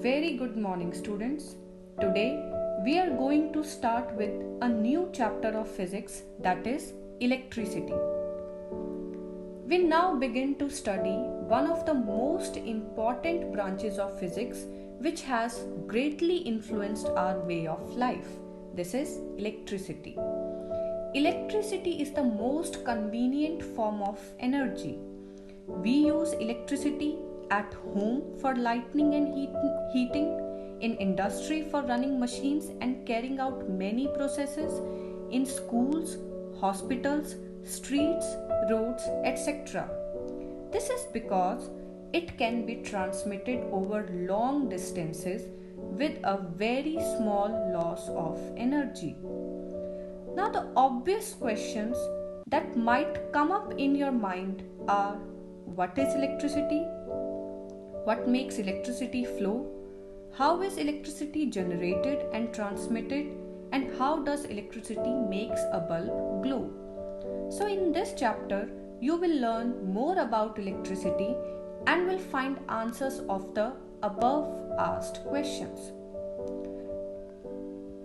very good morning, students. Today we are going to start with a new chapter of physics, that is electricity. We now begin to study one of the most important branches of physics which has greatly influenced our way of life. This is electricity. Electricity is the most convenient form of energy. We use electricity at home for lighting and heating, in industry for running machines and carrying out many processes, in schools, hospitals, streets, roads, etc. This is because it can be transmitted over long distances with a very small loss of energy. Now, the obvious questions that might come up in your mind are: what is electricity? What makes electricity flow? How is electricity generated and transmitted? And how does electricity makes a bulb glow? So in this chapter, you will learn more about electricity and will find answers of the above asked questions.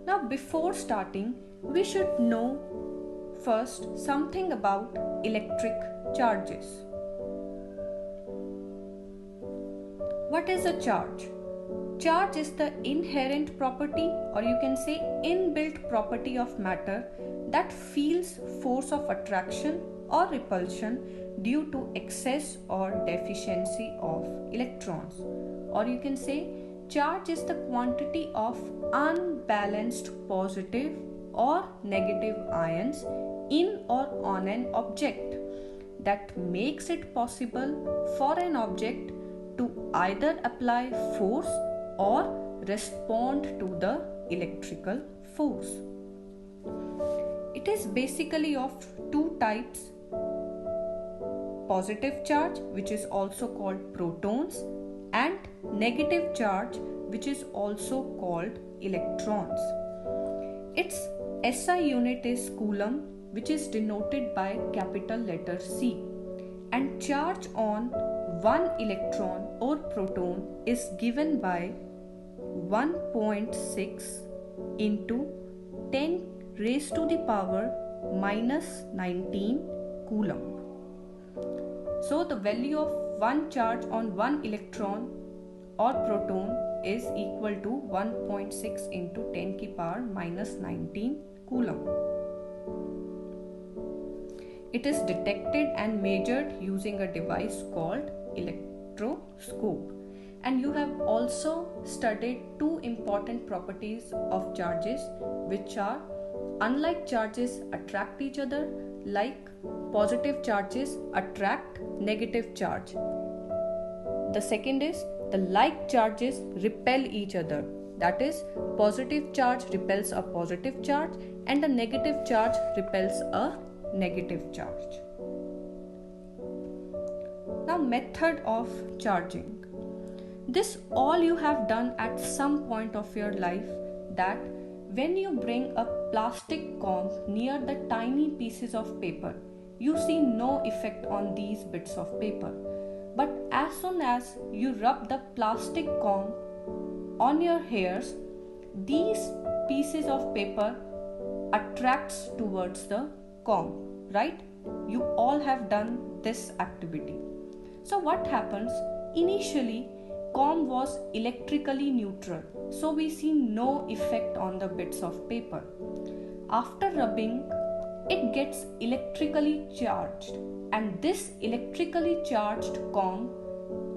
Now before starting, we should know first something about electric charges. What is a charge? Charge is the inherent property, or you can say inbuilt property of matter that feels force of attraction or repulsion due to excess or deficiency of electrons. Or you can say charge is the quantity of unbalanced positive or negative ions in or on an object that makes it possible for an object to either apply force or respond to the electrical force. It is basically of two types: positive charge, which is also called protons, and negative charge, which is also called electrons. Its SI unit is coulomb, which is denoted by capital letter C, and charge on one electron or proton is given by 1.6 into 10 raised to the power minus 19 coulomb. So the value of one charge on one electron or proton is equal to 1.6 into 10 ki power minus 19 coulomb. It is detected and measured using a device called electroscope. And you have also studied two important properties of charges, which are: unlike charges attract each other, like positive charges attract negative charge. The second is the like charges repel each other. That is, positive charge repels a positive charge and a negative charge repels a negative charge. Now, method of charging. This all you have done at some point of your life, that when you bring a plastic comb near the tiny pieces of paper, you see no effect on these bits of paper. But as soon as you rub the plastic comb on your hairs, these pieces of paper attracts towards the comb, right? You all have done this activity. So what happens? Initially, comb was electrically neutral, so we see no effect on the bits of paper. After rubbing, it gets electrically charged, and this electrically charged comb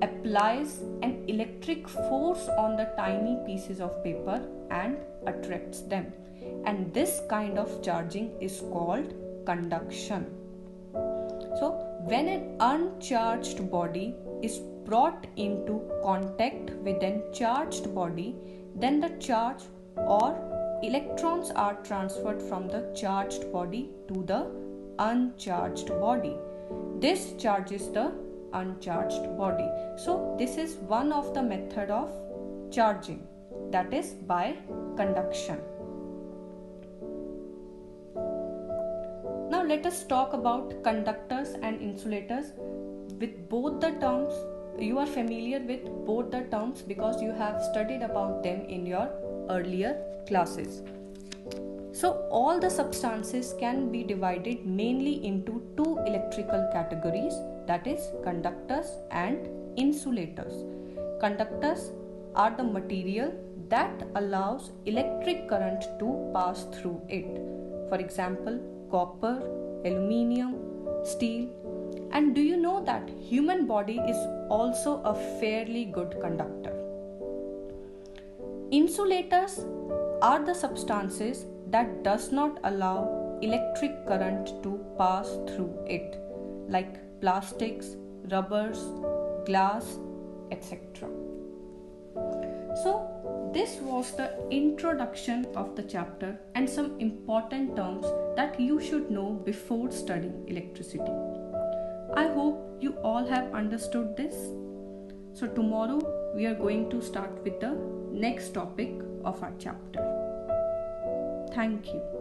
applies an electric force on the tiny pieces of paper and attracts them. And this kind of charging is called conduction. So, when an uncharged body is brought into contact with a charged body, then the charge or electrons are transferred from the charged body to the uncharged body. This charges the uncharged body. So this is one of the method of charging, that is by conduction. Now let us talk about conductors and insulators. With both the terms, you are familiar with both the terms because you have studied about them in your earlier classes. So all the substances can be divided mainly into two electrical categories, that is conductors and insulators. Conductors are the material that allows electric current to pass through it. For example, copper, aluminium, steel. And do you know that human body is also a fairly good conductor? Insulators are the substances that does not allow electric current to pass through it, like plastics, rubbers, glass, etc. So this was the introduction of the chapter and some important terms that you should know before studying electricity. I hope you all have understood this. So tomorrow we are going to start with the next topic of our chapter. Thank you.